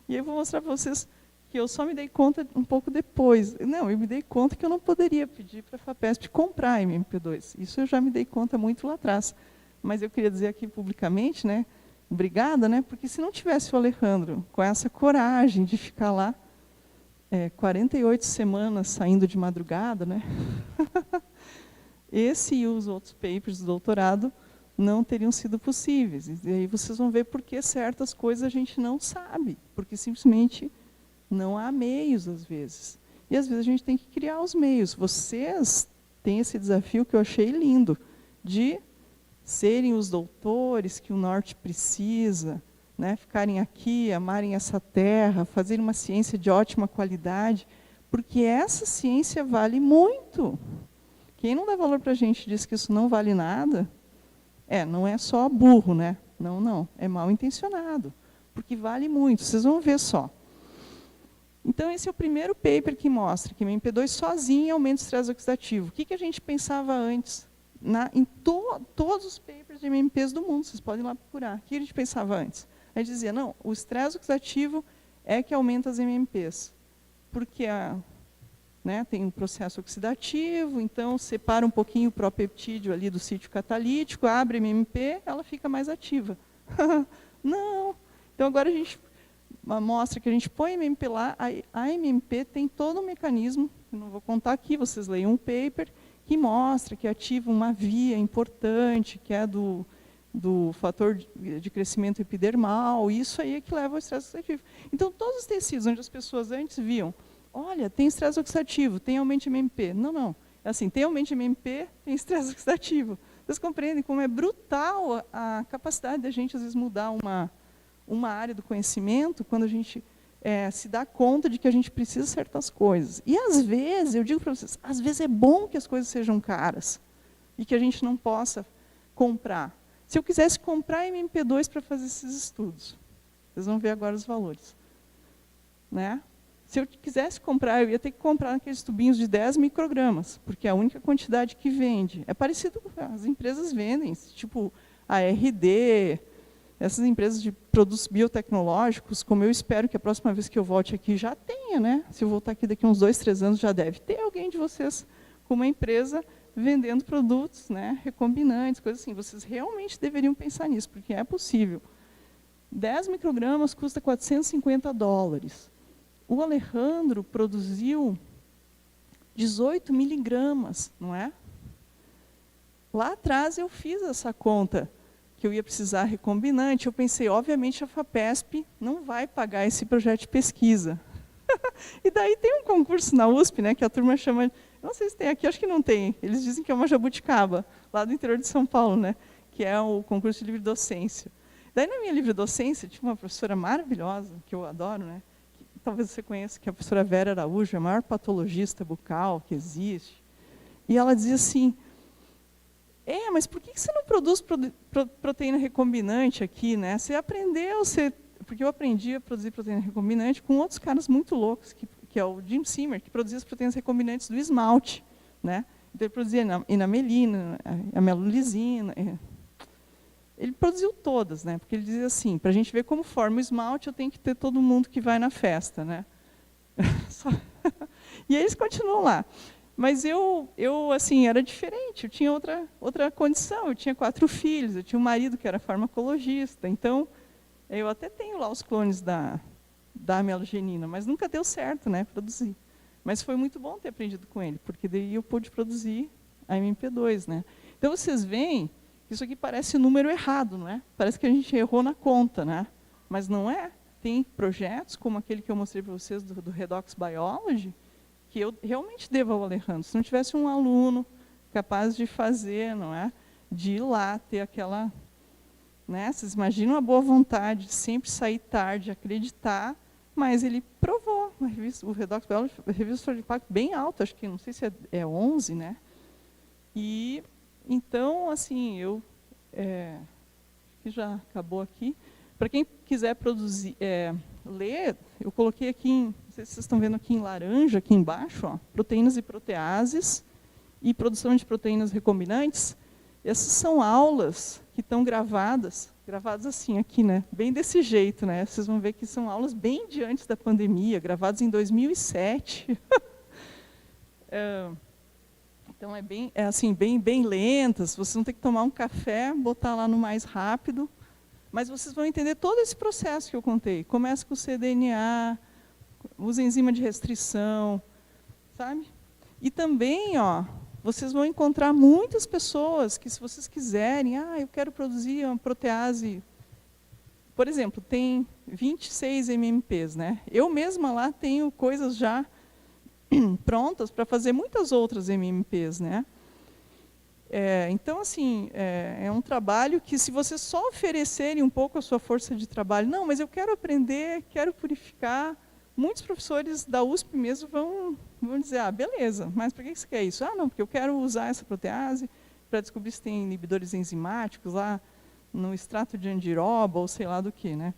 E eu vou mostrar para vocês que eu só me dei conta um pouco depois. Não, eu me dei conta que eu não poderia pedir para a FAPESP comprar MMP2. Isso eu já me dei conta muito lá atrás. Mas eu queria dizer aqui publicamente, né, obrigada, né? Porque se não tivesse o Alejandro com essa coragem de ficar lá 48 semanas saindo de madrugada, né? Esse e os outros papers do doutorado não teriam sido possíveis. E aí vocês vão ver por que certas coisas a gente não sabe, porque simplesmente não há meios às vezes. E às vezes a gente tem que criar os meios. Vocês têm esse desafio que eu achei lindo, de serem os doutores que o Norte precisa, né? Ficarem aqui, amarem essa terra, fazerem uma ciência de ótima qualidade, porque essa ciência vale muito. Quem não dá valor para a gente diz que isso não vale nada, não é só burro, né? Não, não, é mal intencionado, porque vale muito, vocês vão ver só. Então, esse é o primeiro paper que mostra que o MP2 sozinho aumenta o estresse oxidativo. O que a gente pensava antes? Em todos os papers de MMPs do mundo, vocês podem ir lá procurar. O que a gente pensava antes? A gente dizia, não, o estresse oxidativo é que aumenta as MMPs, porque tem um processo oxidativo, então separa um pouquinho o propeptídeo ali do sítio catalítico, abre a MMP, ela fica mais ativa. Não! Então agora a gente mostra que a gente põe a MMP lá, a MMP tem todo um mecanismo, eu não vou contar aqui, vocês leiam um paper, que mostra que ativa uma via importante, que é do fator de crescimento epidermal, isso aí é que leva ao estresse oxidativo. Então, todos os tecidos onde as pessoas antes viam, olha, tem estresse oxidativo, tem aumento de MMP. Não, não. É assim, tem aumento de MMP, tem estresse oxidativo. Vocês compreendem como é brutal a capacidade da gente, às vezes, mudar uma área do conhecimento quando a gente se dá conta de que a gente precisa de certas coisas. E, às vezes, eu digo para vocês, às vezes é bom que as coisas sejam caras e que a gente não possa comprar. Se eu quisesse comprar MMP2 para fazer esses estudos, vocês vão ver agora os valores. Né? Se eu quisesse comprar, eu ia ter que comprar aqueles tubinhos de 10 microgramas, porque é a única quantidade que vende. É parecido com as empresas vendem, tipo a RD, essas empresas de produtos biotecnológicos, como eu espero que a próxima vez que eu volte aqui já tenha, né? Se eu voltar aqui daqui uns 2, 3 anos, já deve ter alguém de vocês com uma empresa vendendo produtos, né, recombinantes, coisas assim. Vocês realmente deveriam pensar nisso, porque é possível. 10 microgramas custa $450. O Alejandro produziu 18 miligramas, não é? Lá atrás eu fiz essa conta, que eu ia precisar recombinante. Eu pensei, obviamente, a FAPESP não vai pagar esse projeto de pesquisa. E daí tem um concurso na USP, né, que a turma chama, não sei se tem aqui, acho que não tem, eles dizem que é uma jabuticaba, lá do interior de São Paulo, né, que é o concurso de livre docência. Daí na minha livre docência tinha uma professora maravilhosa, que eu adoro, né, que talvez você conheça, que é a professora Vera Araújo, a maior patologista bucal que existe. E ela dizia assim, mas por que você não produz proteína recombinante aqui, né? Você aprendeu, porque eu aprendi a produzir proteína recombinante com outros caras muito loucos, que é o Jim Simmer, que produzia as proteínas recombinantes do esmalte, né? Então ele produzia inamelina, amelolisina, ele produziu todas, né? Porque ele dizia assim, para a gente ver como forma o esmalte, eu tenho que ter todo mundo que vai na festa, né? E aí eles continuam lá. Mas eu assim, era diferente, eu tinha outra condição, eu tinha 4 filhos, eu tinha um marido que era farmacologista, então eu até tenho lá os clones da amelogenina, mas nunca deu certo, né, produzir. Mas foi muito bom ter aprendido com ele, porque daí eu pude produzir a MMP2, né. Então vocês veem, isso aqui parece número errado, não é? Parece que a gente errou na conta, né? Mas não é. Tem projetos, como aquele que eu mostrei para vocês do Redox Biology, que eu realmente devo ao Alejandro. Se não tivesse um aluno capaz de fazer, não é? De ir lá, ter aquela... Né? Vocês imaginam a boa vontade de sempre sair tarde, acreditar, mas ele provou. O Redox Biology, a revista de impacto bem alta, acho que, não sei se é 11, né? E, então, assim, eu... acho que já acabou aqui. Para quem quiser produzir, ler, eu coloquei aqui, não sei se vocês estão vendo aqui em laranja, aqui embaixo, ó, proteínas e proteases e produção de proteínas recombinantes. Essas são aulas que estão gravadas assim aqui, né? Bem desse jeito, né? Vocês vão ver que são aulas bem de antes da pandemia, gravadas em 2007. Então assim, bem lentas. Vocês vão ter que tomar um café, botar lá no mais rápido. Mas vocês vão entender todo esse processo que eu contei. Começa com o cDNA, usa enzima de restrição, sabe? E também, ó, vocês vão encontrar muitas pessoas que, se vocês quiserem, eu quero produzir uma protease, por exemplo, tem 26 MMPs, né? Eu mesma lá tenho coisas já prontas para fazer muitas outras MMPs, né? Então, assim, é um trabalho que, se vocês só oferecerem um pouco a sua força de trabalho, não, mas eu quero aprender, quero purificar, muitos professores da USP mesmo vão dizer, beleza, mas por que você quer isso? Não, porque eu quero usar essa protease para descobrir se tem inibidores enzimáticos lá no extrato de andiroba, ou sei lá do que, né?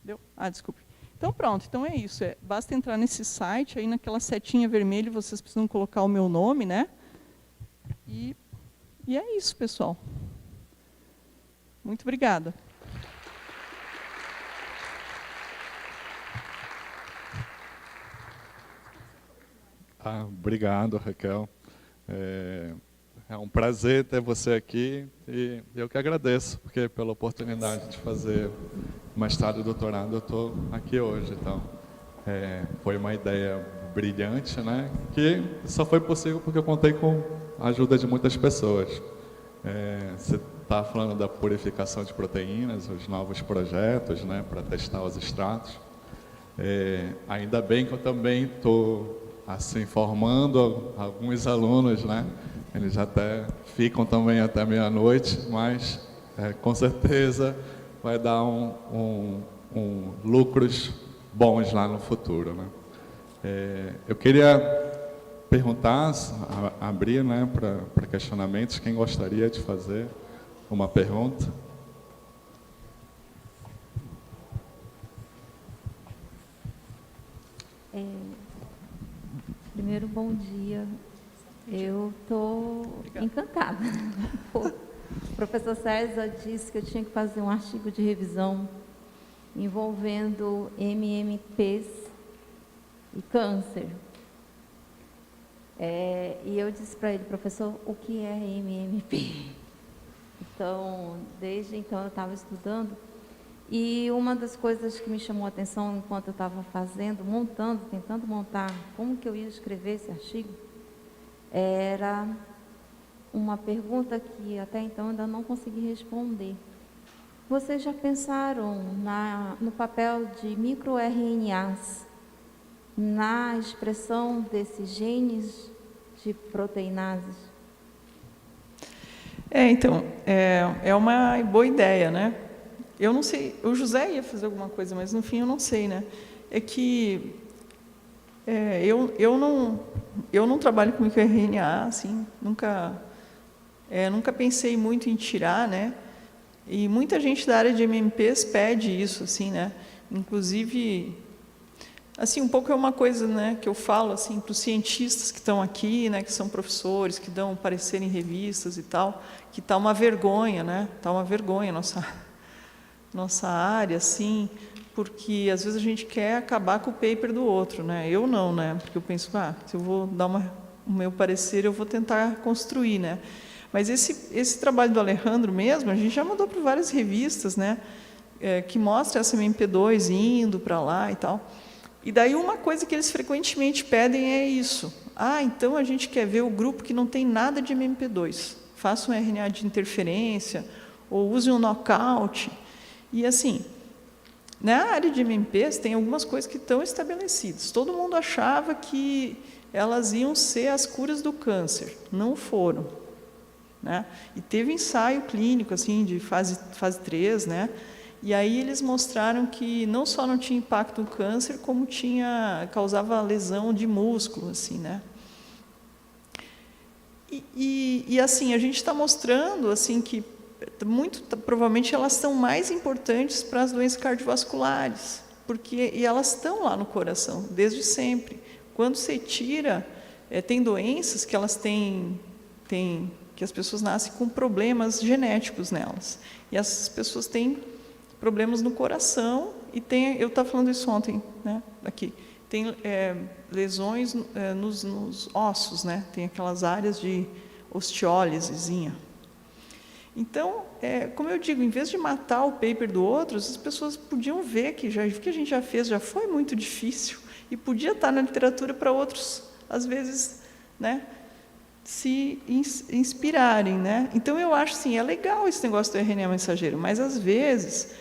Deu? Desculpe. Então, pronto, então é isso. Basta entrar nesse site, aí naquela setinha vermelha, vocês precisam colocar o meu nome, né? E é isso, pessoal. Muito obrigada. Obrigado, Raquel. É um prazer ter você aqui e eu que agradeço pela oportunidade de fazer mestrado e doutorado. Eu estou aqui hoje, então foi uma ideia brilhante, né? Que só foi possível porque eu contei com a ajuda de muitas pessoas. Você estava falando da purificação de proteínas, os novos projetos, né, para testar os extratos. Ainda bem que eu também estou assim formando alguns alunos, né? Eles até ficam também até meia-noite, mas com certeza vai dar lucros bons lá no futuro, né? Eu queria perguntar, abrir, né, para questionamentos. Quem gostaria de fazer uma pergunta? Primeiro, bom dia. Eu estou encantada. O professor César disse que eu tinha que fazer um artigo de revisão envolvendo MMPs e câncer. E eu disse para ele, professor, o que é MMP? Então, desde então eu estava estudando, e uma das coisas que me chamou a atenção enquanto eu estava tentando montar como que eu ia escrever esse artigo, era uma pergunta que até então eu ainda não consegui responder. Vocês já pensaram no papel de microRNAs na expressão desses genes de proteinases? Então, é uma boa ideia, né? Eu não sei, o José ia fazer alguma coisa, mas no fim eu não sei, né? É que eu não trabalho com microRNA, assim, nunca pensei muito em tirar, né? E muita gente da área de MMPs pede isso, assim, né? Inclusive, assim, um pouco é uma coisa, né, que eu falo assim para os cientistas que estão aqui, né, que são professores, que dão parecer em revistas e tal, que está uma vergonha, né? Está uma vergonha nossa área, assim, porque às vezes a gente quer acabar com o paper do outro, né? Eu não, né? Porque eu penso, se eu vou dar o meu parecer, eu vou tentar construir, né? Mas esse trabalho do Alejandro mesmo, a gente já mandou para várias revistas, né? Que mostra essa MP2 indo para lá e tal. E daí uma coisa que eles frequentemente pedem é isso. Então a gente quer ver o grupo que não tem nada de MMP2. Faça um RNA de interferência, ou use um knockout. E assim, na área de MMPs tem algumas coisas que estão estabelecidas. Todo mundo achava que elas iam ser as curas do câncer. Não foram, né? E teve ensaio clínico assim, de fase 3, né? E aí eles mostraram que não só não tinha impacto no câncer, como causava lesão de músculo, assim, né? E assim, a gente está mostrando assim que provavelmente elas são mais importantes para as doenças cardiovasculares, e elas estão lá no coração, desde sempre. Quando você tira, tem doenças que elas têm que as pessoas nascem com problemas genéticos nelas, e essas pessoas têm problemas no coração, e eu estava falando isso ontem, né, aqui, tem lesões nos ossos, né, tem aquelas áreas de osteólisezinha. Então, como eu digo, em vez de matar o paper do outro, as pessoas podiam ver que o que a gente já fez já foi muito difícil e podia estar na literatura para outros, às vezes, né, se inspirarem, né? Então, eu acho assim, é legal esse negócio do RNA mensageiro, mas às vezes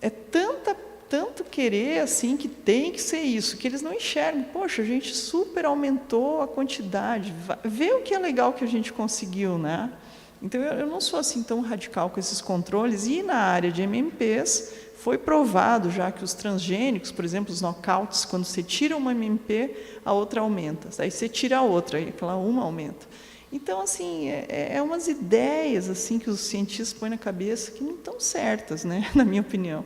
é tanto querer assim que tem que ser isso, que eles não enxergam. Poxa, a gente super aumentou a quantidade, vê o que é legal que a gente conseguiu, né? Então, eu não sou assim tão radical com esses controles, e na área de MMPs foi provado já que os transgênicos, por exemplo, os knockouts, quando você tira uma MMP, a outra aumenta. Aí você tira a outra, e aquela uma aumenta. Então, assim, umas ideias assim que os cientistas põem na cabeça que não estão certas, né, na minha opinião.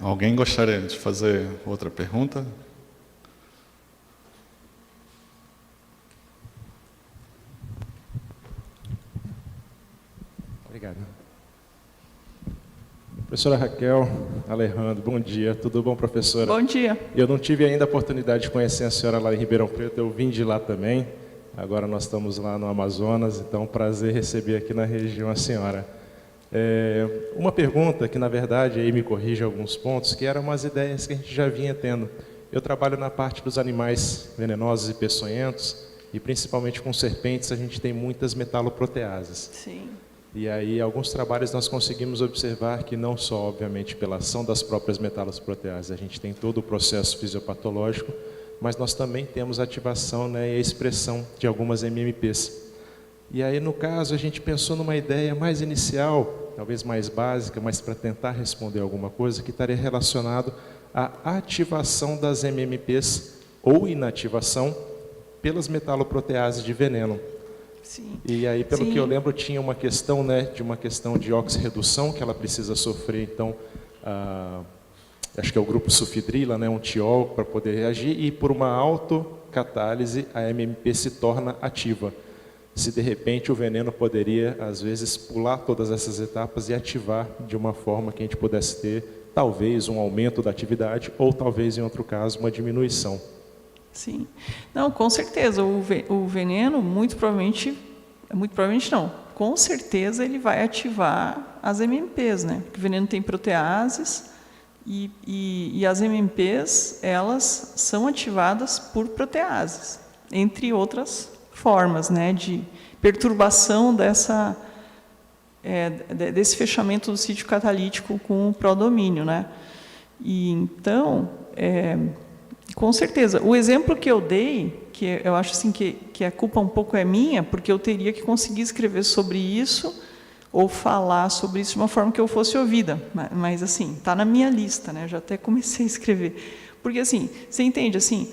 Alguém gostaria de fazer outra pergunta? Obrigado. Professora Raquel, Alejandro, bom dia. Tudo bom, professora? Bom dia. Eu não tive ainda a oportunidade de conhecer a senhora lá em Ribeirão Preto, eu vim de lá também. Agora nós estamos lá no Amazonas, então é um prazer receber aqui na região a senhora. Uma pergunta que, na verdade, aí me corrige alguns pontos, que eram umas ideias que a gente já vinha tendo. Eu trabalho na parte dos animais venenosos e peçonhentos, e principalmente com serpentes a gente tem muitas metaloproteases. Sim. E aí, alguns trabalhos nós conseguimos observar que não só, obviamente, pela ação das próprias metaloproteases, a gente tem todo o processo fisiopatológico, mas nós também temos a ativação, né, e a expressão de algumas MMPs. E aí, no caso, a gente pensou numa ideia mais inicial, talvez mais básica, mas para tentar responder alguma coisa, que estaria relacionado à ativação das MMPs ou inativação pelas metaloproteases de veneno. Sim. E aí, pelo Sim. que eu lembro, tinha uma questão, né, de uma questão de oxirredução que ela precisa sofrer, então, acho que é o grupo sulfidrila, né, um tiol, para poder reagir, e por uma autocatálise a MMP se torna ativa. Se de repente o veneno poderia, às vezes, pular todas essas etapas e ativar de uma forma que a gente pudesse ter, talvez, um aumento da atividade, ou talvez, em outro caso, uma diminuição. Sim. Não, com certeza, o veneno, muito provavelmente não, com certeza ele vai ativar as MMPs, né? Porque o veneno tem proteases e as MMPs, elas são ativadas por proteases, entre outras formas, né, de perturbação desse fechamento do sítio catalítico com o prodomínio, né? E então, com certeza, o exemplo que eu dei, que eu acho assim que a culpa um pouco é minha, porque eu teria que conseguir escrever sobre isso ou falar sobre isso de uma forma que eu fosse ouvida, mas assim, está na minha lista, né? Eu já até comecei a escrever, porque assim, você entende assim,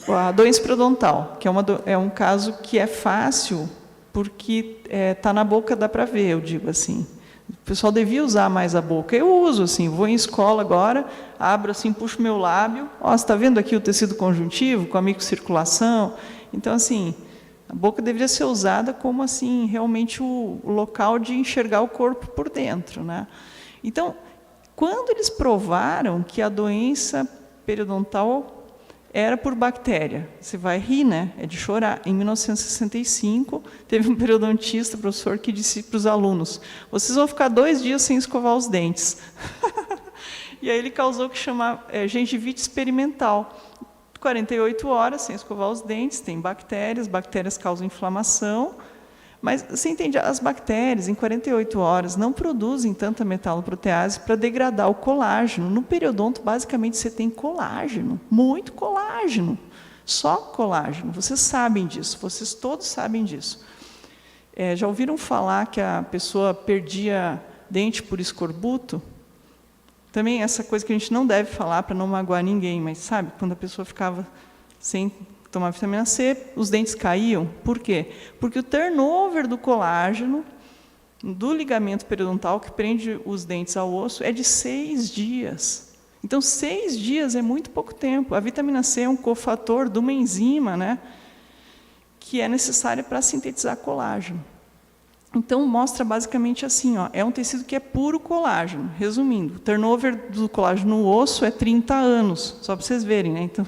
a doença periodontal, que é um caso que é fácil, porque está na boca, dá para ver, eu digo assim. O pessoal devia usar mais a boca. Eu uso, assim, vou em escola agora, abro assim, puxo meu lábio, ó, você está vendo aqui o tecido conjuntivo, com a microcirculação? Então, assim, a boca deveria ser usada como, assim, realmente o local de enxergar o corpo por dentro, né? Então, quando eles provaram que a doença periodontal era por bactéria. Você vai rir, né? É de chorar. Em 1965, teve um periodontista, professor, que disse para os alunos: vocês vão ficar 2 dias sem escovar os dentes. E aí ele causou o que chama gengivite experimental. 48 horas sem escovar os dentes, tem bactérias causam inflamação. Mas você entende, as bactérias, em 48 horas, não produzem tanta metaloprotease para degradar o colágeno. No periodonto, basicamente, você tem colágeno, muito colágeno, só colágeno. Vocês sabem disso, vocês todos sabem disso. Já ouviram falar que a pessoa perdia dente por escorbuto? Também essa coisa que a gente não deve falar para não magoar ninguém, mas sabe, quando a pessoa ficava sem tomar vitamina C, os dentes caíam. Por quê? Porque o turnover do colágeno, do ligamento periodontal, que prende os dentes ao osso, é de 6 dias. Então, 6 dias é muito pouco tempo. A vitamina C é um cofator de uma enzima, né, que é necessária para sintetizar colágeno. Então, mostra basicamente assim, ó, é um tecido que é puro colágeno. Resumindo, o turnover do colágeno no osso é 30 anos, só para vocês verem, né? Então,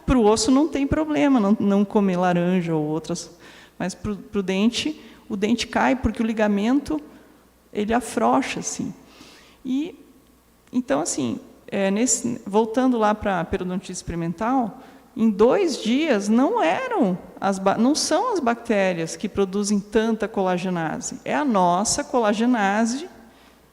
para o osso não tem problema não comer laranja ou outras, mas para o dente, o dente cai porque o ligamento, ele afrouxa, assim. E, então, assim, voltando lá para a periodontite experimental, em 2 dias não são as bactérias que produzem tanta colagenase, é a nossa colagenase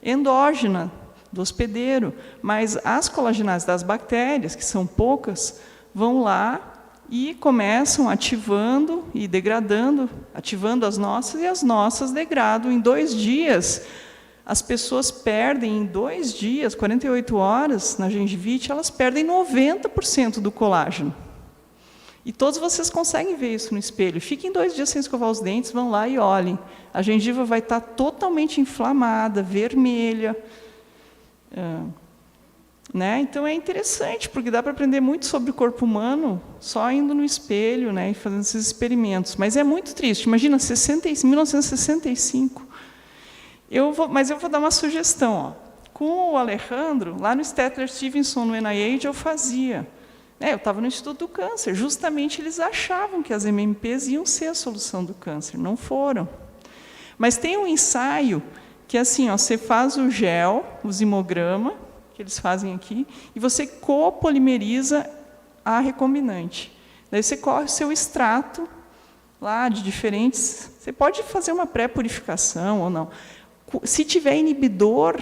endógena do hospedeiro, mas as colagenases das bactérias, que são poucas, vão lá e começam ativando e degradando, ativando as nossas, e as nossas degradam. Em 2 dias, as pessoas perdem, em 2 dias, 48 horas, na gengivite, elas perdem 90% do colágeno. E todos vocês conseguem ver isso no espelho. Fiquem 2 dias sem escovar os dentes, vão lá e olhem. A gengiva vai estar totalmente inflamada, vermelha. Né? Então é interessante, porque dá para aprender muito sobre o corpo humano só indo no espelho, né, e fazendo esses experimentos. Mas é muito triste. Imagina, 1965. Mas eu vou dar uma sugestão. Ó. Com o Alejandro, lá no Stettler Stevenson, no NIH, eu fazia. Eu estava no Instituto do Câncer, justamente eles achavam que as MMPs iam ser a solução do câncer, não foram. Mas tem um ensaio que assim, ó, você faz o gel, o zimograma, que eles fazem aqui, e você copolimeriza a recombinante. Daí você corre o seu extrato lá de diferentes... Você pode fazer uma pré-purificação ou não. Se tiver inibidor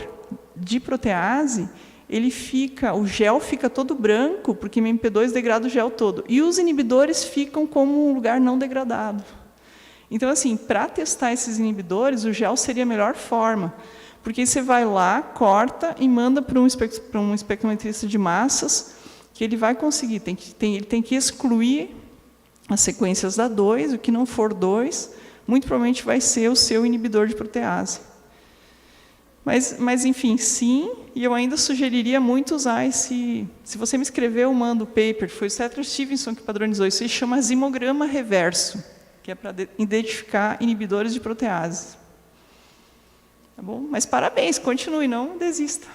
de protease, o gel fica todo branco, porque o MP2 degrada o gel todo. E os inibidores ficam como um lugar não degradado. Então, assim, para testar esses inibidores, o gel seria a melhor forma. Porque você vai lá, corta e manda para um espectrometrista de massas, que ele vai conseguir. Ele tem que excluir as sequências da 2, o que não for 2, muito provavelmente vai ser o seu inibidor de protease. Mas enfim, sim, e eu ainda sugeriria muito usar esse... Se você me escrever, eu mando o paper, foi o Cetler Stevenson que padronizou isso, se chama zimograma reverso, que é para identificar inibidores de protease. Tá bom? Mas parabéns, continue, não desista.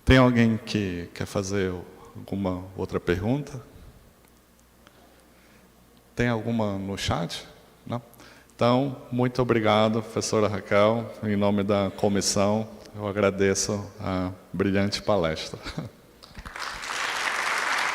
Tem alguém que quer fazer alguma outra pergunta? Tem alguma no chat? Não? Então, muito obrigado, professora Raquel. Em nome da comissão, eu agradeço a brilhante palestra.